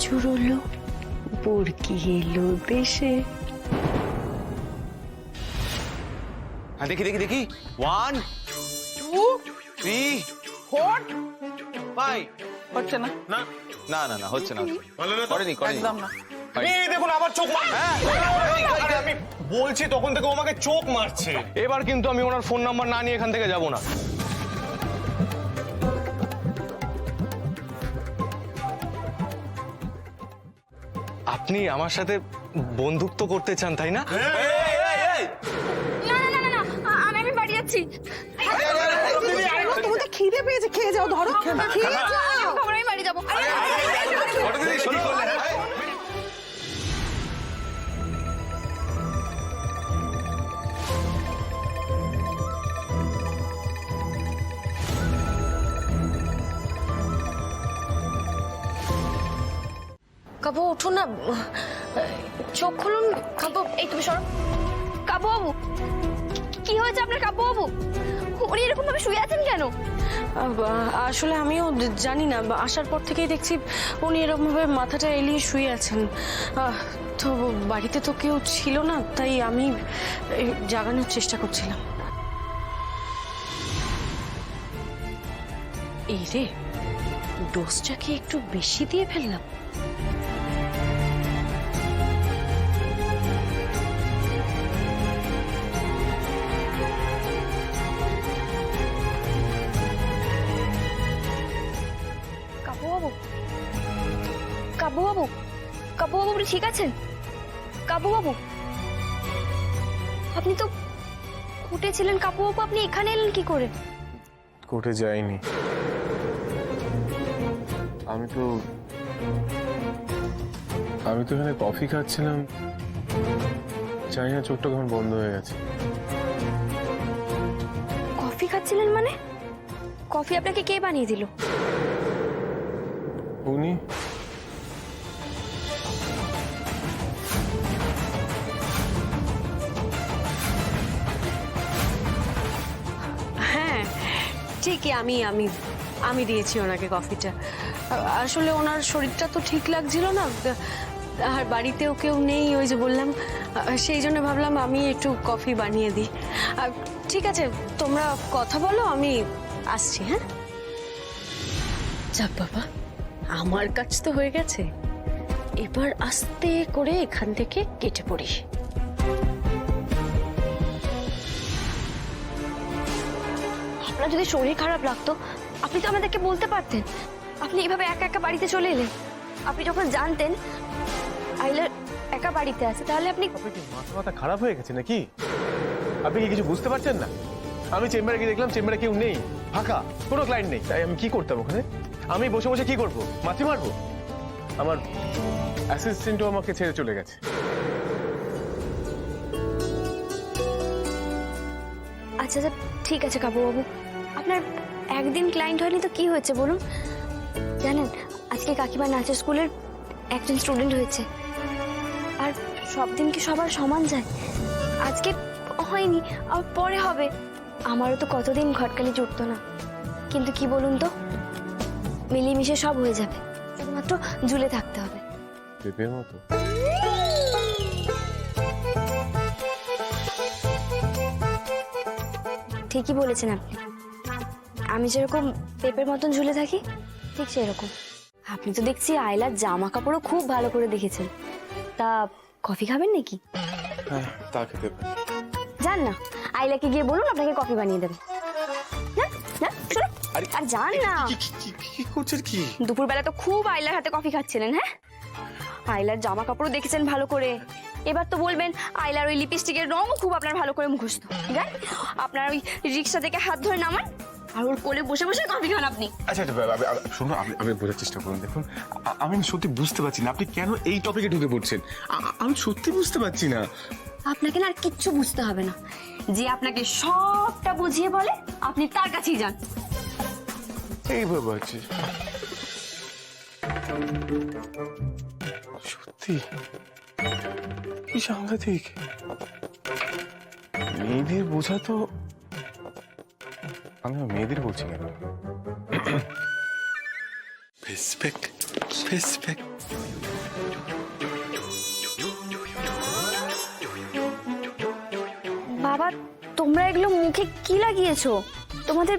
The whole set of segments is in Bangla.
জুড়লো, বরকি এলো দেশে। হ্যাঁ দেখি দেখি দেখি 1 2 3 4 5 হচ্ছে না। না না না না হচ্ছে না করেনি একদম না। এই দেখুন আবার চোখ আরে আমি বলছি তখন থেকে ও আমাকে চোখ মারছে। এবার কিন্তু আমি ওনার ফোন নাম্বার না নিয়ে এখান থেকে যাব না। আপনি আমার সাথে বন্ধুত্ব করতে চান তাই না? না না না না না, আমি বাড়ি যাচ্ছি। তোমাদের খিদে পেয়েছে, খেয়ে যাও, ধরো খেয়ে যাও। আমি বাড়ি যাবো। কাবু উঠুন না, চোখ খুলুন। কাবু এই তুমি সরো। কাবু বাবু কি হয়েছে আপনার? কাবু বাবু উনি এরকম ভাবে শুয়ে আছেন কেন? আসলে আমিও জানি না, আসার পর থেকেই দেখছি উনি এরকম ভাবে মাথাটা এলিয়ে শুয়ে আছেন। তো বাড়িতে তো কেউ ছিল না, তাই আমি জাগানোর চেষ্টা করছিলাম। এই রে, ডোজটা কি একটু বেশি দিয়ে ফেললাম? কাবু বাবু, কাবু বাবু, কাবু বাবু আপনি ঠিক আছেন? কাবু বাবু আপনি তো উঠেছিলেন। কাবু বাবু আপনি এখানে এলেন কি করে? কোর্টে যাইনি, আমি তো এখানে কফি খাচ্ছিলাম, জানি না চোখটা কখন বন্ধ হয়ে গেছে। কফি খাচ্ছিলেন মানে? কফি আপনাকে কে বানিয়ে দিল? উনি হ্যাঁ ঠিকই, আমি আমি আমি দিয়েছি ওনাকে কফিটা। আসলে ওনার শরীরটা তো ঠিক লাগছিল না, আর বাড়িতেও কেউ নেই, ওই যে বললাম, সেই জন্য ভাবলাম আমি একটু কফি বানিয়ে দিই। ঠিক আছে, তোমরা কথা বলো, আমি আসছি। হ্যাঁ যাক বাবা, আমার কাজ তো হয়ে গেছে, এবার আস্তে করে এখান থেকে কেটে পড়ি। আপনার যদি শরীর খারাপ লাগতো আপনি তো আমাদেরকে বলতে পারতেন। আপনি এইভাবে একা একা বাড়িতে চলে এলেন। আপনি যখন জানতেন আইলার একা বাড়িতে আছে, তাহলে আপনি মাথা খারাপ হয়ে গেছে নাকি? আপনি কি কিছু বুঝতে পারছেন না? আমি চেম্বারে গিয়ে দেখলাম চেম্বারে কেউ নেই, ফাঁকা, কোনো ক্লায়েন্ট নেই। তাই আমি কি করতাম ওখানে? আমি বসে বসে কি করবো? মাছি মারবো? আমার অ্যাসিস্ট্যান্টও আমাকে ছেড়ে চলে গেছে। আচ্ছা আচ্ছা ঠিক আছে কাবু বাবু, আপনার একদিন ক্লায়েন্ট হয়নি তো কি হয়েছে বলুন? জানেন আজকে কাকিমার নাচের স্কুলের একজন স্টুডেন্ট হয়েছে, আর সব দিন কি সবার সমান যায়? আজকে হয়নি, আর পরে হবে। আমারও তো কতদিন ঘটকালি জুটতো না, কিন্তু কি বলুন তো, মিলেমিশে সব হয়ে যাবে, শুধুমাত্র ঝুলে থাকতে হবে। পেঁপের মতো। ঠিকই বলেছেন আপনি, আমি যেরকম পেঁপের মতন ঝুলে থাকি ঠিক সেরকম। আপনি তো দেখছি আয়লার জামা কাপড়ও খুব ভালো করে দেখেছেন। তা কফি খাবেন নাকি? হ্যাঁ, তা খেতে পারি। যান না, আয়লাকে গিয়ে বলুন আপনাকে কফি বানিয়ে দেবে। না না শোনো, আর যান না। কি করছেন কি? দুপুরবেলা তো খুব আয়লার হাতে কফি খাচ্ছিলেন। হ্যাঁ, আয়লার জামা কাপড়ও দেখেছেন ভালো করে, এবার তো বলবেন আয়লার ওই লিপস্টিকের রঙও খুব আপনার ভালো করে মুখস্থ। যান, আপনার ওই রিক্সা থেকে হাত ধরে নামান, আর ওর কোলে বসে বসে কফি খান আপনি। আচ্ছা শুনুন, আমি বোঝার চেষ্টা করুন। দেখুন, আমি সত্যি বুঝতে পারছি না আপনি কেন এই টপিকে ঢুকে পড়ছেন। আমি সত্যি বুঝতে পারছি না। আপনাকে না আর কিচ্ছু বুঝতে হবে না, যে আপনাকে সবটা বুঝিয়ে বলে আপনি তার কাছেই যান। এইভাবে আছে সত্যি, কি সাংঘাতিক। মেয়েদের বোঝা তো, আমি মেয়েদের বলছি কেন? Respect, respect. বাবা তোমরা এগুলো মুখে কি লাগিয়েছো? তোমাদের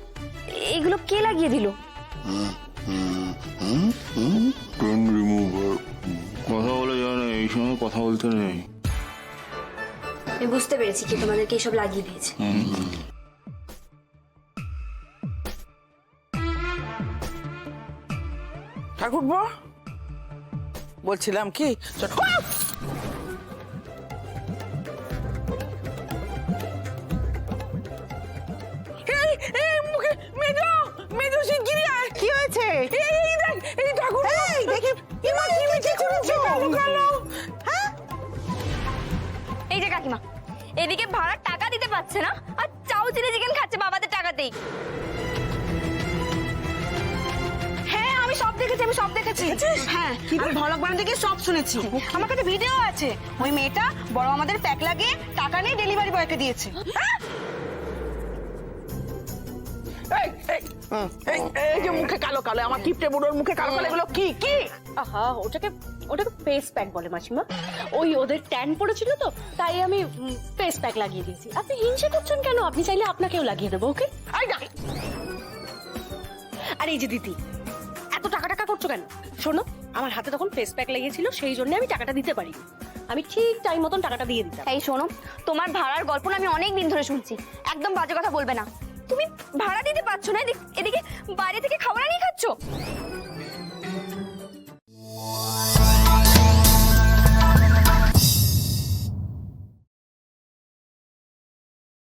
এগুলো কে লাগিয়ে দিল? Pen remover. কথা বলে যায় না, এই সময় কথা বলতে নেই। আমি বুঝতে পেরেছি কি তোমাদেরকে এসব লাগিয়ে দিয়েছে। ঠাকুরপো বলছিলাম কি মুখে মেজো মেজো শিগগিরি আয়। কি হয়েছে? এই দেখ, এই ঠাকুরপো, এই দেখি কি মিটি করেছো কালো কালো। হ্যাঁ এই যে কাকিমা এদিকে ভাড়ার টাকা দিতে পারছে না আর চাউ চিলি চিকেন খাচ্ছে বাবাদের টাকাতেই। হ্যাঁ আমি সব দেখেছি। হ্যাঁ আমি ভলক বানাতে গিয়ে সব শুনেছি। আমার কাছে ভিডিও আছে। ওই মেয়েটা বড় আমাদের প্যাক লাগিয়ে টাকা নিয়ে ডেলিভারি বয়কে দিয়েছে। এই এই এই এই যে মুখে কালো কালো, আমার কিপটে বুড়োর মুখে কালো কালো, এগুলো কি কি? আহা ওটাকে ফেস প্যাক বলে মাসিমা। ওই ওদের ট্যান পড়েছিল তো তাই আমি ফেস প্যাক লাগিয়ে দিয়েছি। আপনি হিংসা করছেন কেন? আপনি চাইলে আপনাকেও লাগিয়ে দেবো। ওকে এই না আর এই যে দিদি এত টাকা করছো কেন? শোনো আমার হাতে তখন ফেস প্যাক লেগেছিল, সেই জন্য আমি টাকাটা দিতে পারি। আমি ঠিক টাইম মতন টাকাটা দিয়ে দিতাম। এই শোনো তোমার ভাড়ার গল্প না আমি অনেক দিন ধরে শুনছি। একদম বাজে কথা বলবে না। তুমি ভাড়া দিতে পারছো না, এদিকে বাইরে থেকে খাবার আনিয়ে খাচ্ছো।